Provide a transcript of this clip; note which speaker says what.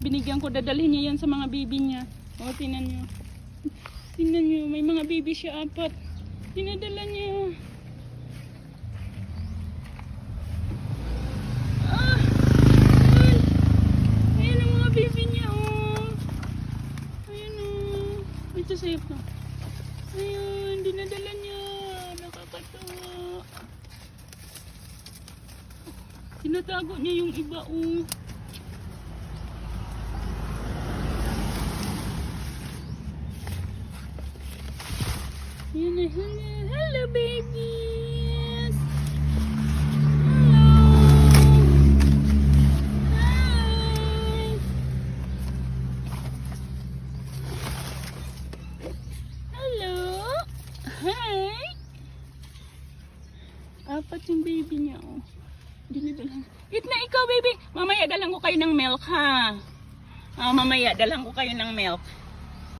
Speaker 1: Binigyan ko, dadalhin niya yan sa mga baby niya. O, tinan niyo. Tinan niyo, may mga baby siya 4. Dinadala niya. Ah! Ayan. Ayan ang mga baby niya, oh. Ayan, oh. Ito safe na. Ayan, dinadala niya. Nakakatawa. Tinatago niya yung iba, oh. Yan na, hello babies! Hello! Hi! Hello! Hi! 4 yung baby niya, oh. Dinadalang. Eat na ikaw, baby! Mamaya dalang ko kayo ng milk, ha? Mamaya dalang ko kayo ng milk.